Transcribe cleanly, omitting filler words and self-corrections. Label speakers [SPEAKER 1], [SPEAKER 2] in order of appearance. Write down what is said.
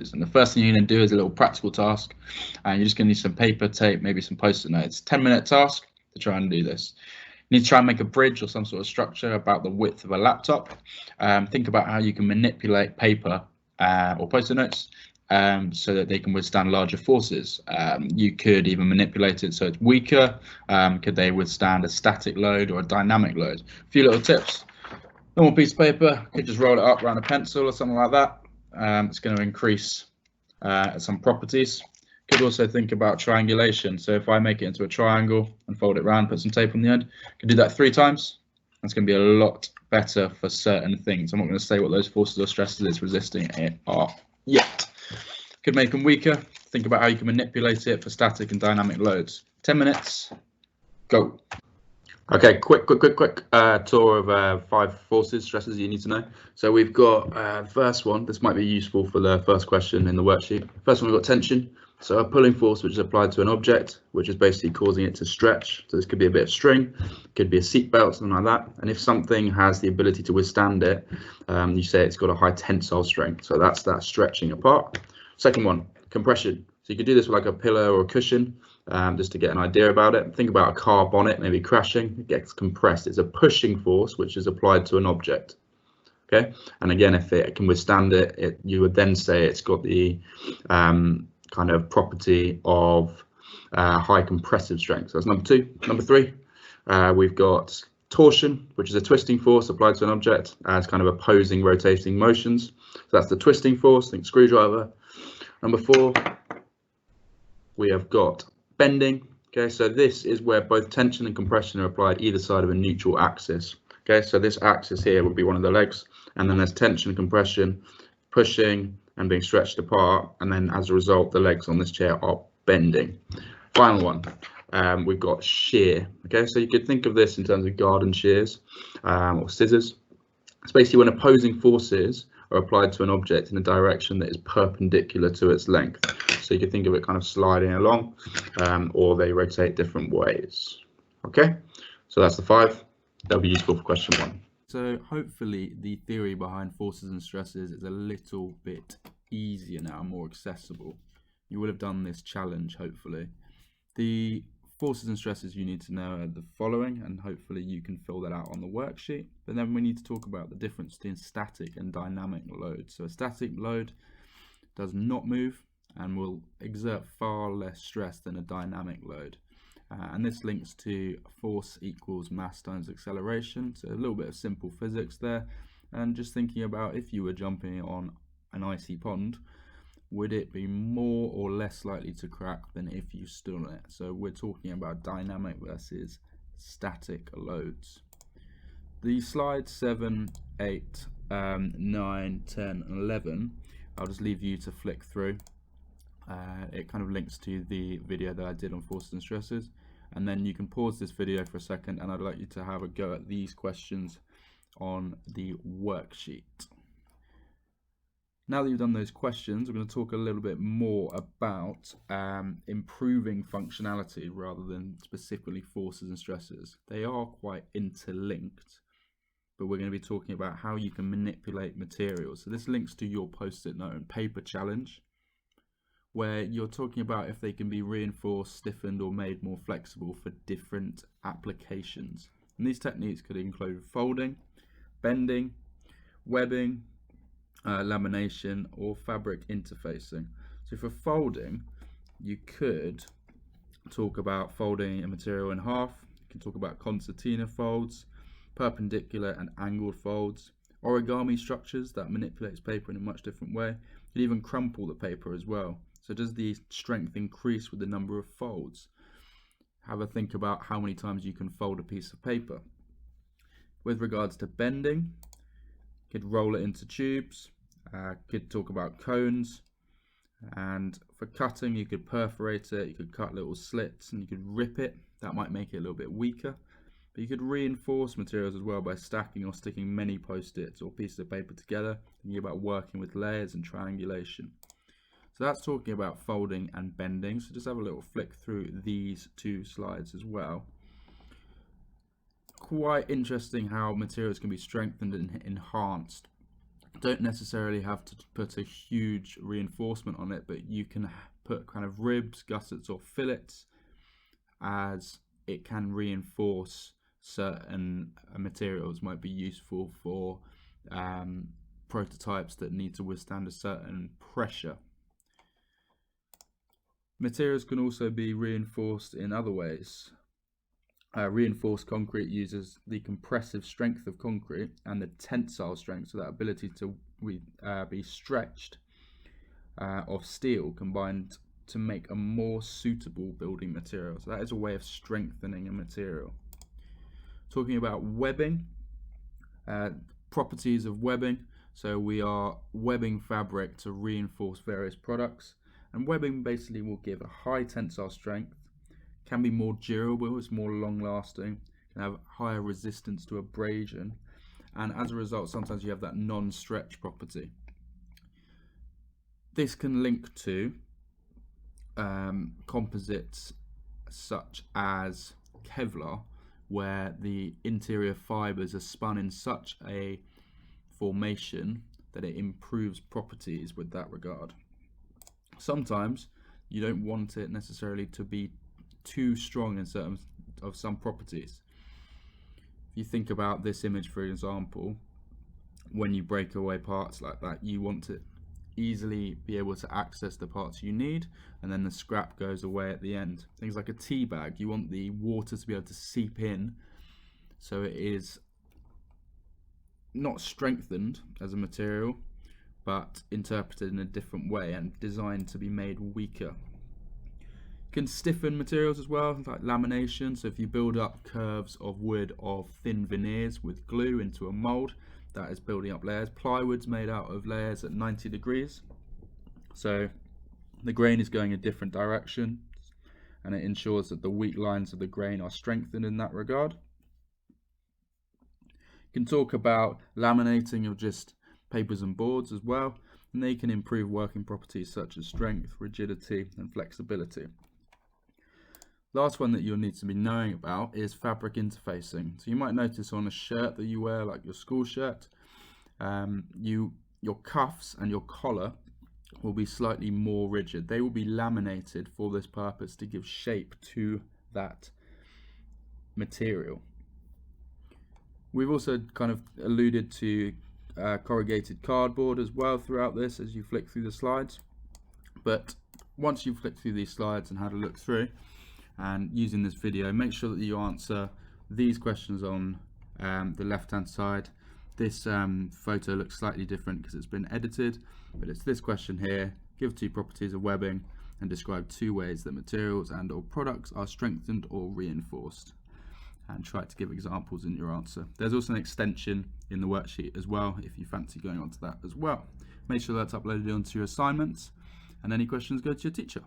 [SPEAKER 1] And the first thing you're going to do is a little practical task, and you're just going to need some paper, tape, maybe some post-it notes. 10-minute task to try and do this. You need to try and make a bridge or some sort of structure about the width of a laptop. Think about how you can manipulate paper or post-it notes so that they can withstand larger forces. You could even manipulate it so it's weaker. Could they withstand a static load or a dynamic load? A few little tips. Normal piece of paper, you could just roll it up around a pencil or something like that. It's going to increase some properties. Could also think about triangulation. So if I make it into a triangle and fold it around, put some tape on the end, could do that 3 times. That's going to be a lot better for certain things. I'm not going to say what those forces or stresses it's resisting it are yet. Could make them weaker. Think about how you can manipulate it for static and dynamic loads. 10 minutes, go. Okay, quick tour of 5 forces, stresses you need to know. So we've got first one. This might be useful for the first question in the worksheet. First one, we've got tension. So a pulling force which is applied to an object, which is basically causing it to stretch. So this could be a bit of string, could be a seat belt, something like that. And if something has the ability to withstand it, you say it's got a high tensile strength. So that's that stretching apart. Second one, compression. So you could do this with like a pillow or a cushion, just to get an idea about it. Think about a car bonnet maybe crashing. It gets compressed. It's a pushing force which is applied to an object. Okay, and again, if it can withstand it, you would then say it's got the kind of property of high compressive strength. So that's number 2. Number 3, we've got torsion, which is a twisting force applied to an object as kind of opposing rotating motions. So that's the twisting force. Think screwdriver. Number 4, we have got bending. Okay, so this is where both tension and compression are applied either side of a neutral axis. Okay, so this axis here would be one of the legs, and then there's tension and compression, pushing and being stretched apart, and then as a result the legs on this chair are bending. Final one, we've got shear. Okay, so you could think of this in terms of garden shears or scissors. It's basically when opposing forces are applied to an object in a direction that is perpendicular to its length. So you could think of it kind of sliding along, or they rotate different ways. Okay, so that's the 5. That'll be useful for question 1. So hopefully the theory behind forces and stresses is a little bit easier now, more accessible. You will have done this challenge, hopefully. The forces and stresses you need to know are the following, and hopefully you can fill that out on the worksheet. But then we need to talk about the difference between static and dynamic loads. So a static load does not move and will exert far less stress than a dynamic load. And this links to force equals mass times acceleration. So a little bit of simple physics there. And just thinking about if you were jumping on an icy pond, would it be more or less likely to crack than if you stood on it? So we're talking about dynamic versus static loads. The slides 7, 8, 9, 10, and 11, I'll just leave you to flick through. It kind of links to the video that I did on forces and stresses, and then you can pause this video for a second and I'd like you to have a go at these questions on the worksheet. Now that you've done those questions, we're going to talk a little bit more about improving functionality rather than specifically forces and stresses. They are quite interlinked, but we're going to be talking about how you can manipulate materials. So this links to your post-it note and paper challenge, where you're talking about if they can be reinforced, stiffened, or made more flexible for different applications. And these techniques could include folding, bending, webbing, lamination, or fabric interfacing. So for folding, you could talk about folding a material in half. You can talk about concertina folds, perpendicular and angled folds, origami structures that manipulates paper in a much different way. You can even crumple the paper as well. So does the strength increase with the number of folds? Have a think about how many times you can fold a piece of paper. With regards to bending, you could roll it into tubes, could talk about cones, and for cutting you could perforate it, you could cut little slits and you could rip it. That might make it a little bit weaker. But you could reinforce materials as well by stacking or sticking many post-its or pieces of paper together, thinking about working with layers and triangulation. So that's talking about folding and bending. So just have a little flick through these 2 slides as well. Quite interesting how materials can be strengthened and enhanced. don't necessarily have to put a huge reinforcement on it, but you can put kind of ribs, gussets or fillets, as it can reinforce certain materials. Might be useful for prototypes that need to withstand a certain pressure. Materials can also be reinforced in other ways. Reinforced concrete uses the compressive strength of concrete and the tensile strength, so that ability to be stretched, of steel combined to make a more suitable building material. So that is a way of strengthening a material. Talking about webbing, properties of webbing. So we are webbing fabric to reinforce various products, and webbing basically will give a high tensile strength, can be more durable, it's more long lasting, can have higher resistance to abrasion, and as a result sometimes you have that non-stretch property. This can link to composites such as Kevlar, where the interior fibers are spun in such a formation that it improves properties with that regard. Sometimes you don't want it necessarily to be too strong in certain of some properties. If you think about this image, for example, when you break away parts like that, you want to easily be able to access the parts you need, and then the scrap goes away at the end. Things like a tea bag, you want the water to be able to seep in, so it is not strengthened as a material, but interpreted in a different way and designed to be made weaker. You can stiffen materials as well, like lamination. So if you build up curves of wood of thin veneers with glue into a mold, that is building up layers. Plywood's made out of layers at 90 degrees. So the grain is going a different direction, and it ensures that the weak lines of the grain are strengthened in that regard. You can talk about laminating of just papers and boards as well, and they can improve working properties such as strength, rigidity and flexibility. Last one that you'll need to be knowing about is fabric interfacing. So you might notice on a shirt that you wear, like your school shirt, your cuffs and your collar will be slightly more rigid. They will be laminated for this purpose, to give shape to that material. We've also kind of alluded to corrugated cardboard as well throughout this as you flick through the slides. But once you've flicked through these slides and had a look through, and using this video, make sure that you answer these questions on the left hand side. This photo looks slightly different because it's been edited, but it's this question here: give 2 properties of webbing and describe 2 ways that materials and or products are strengthened or reinforced, and try to give examples in your answer. There's also an extension in the worksheet as well if you fancy going on to that as well. Make sure that's uploaded onto your assignments, and any questions go to your teacher.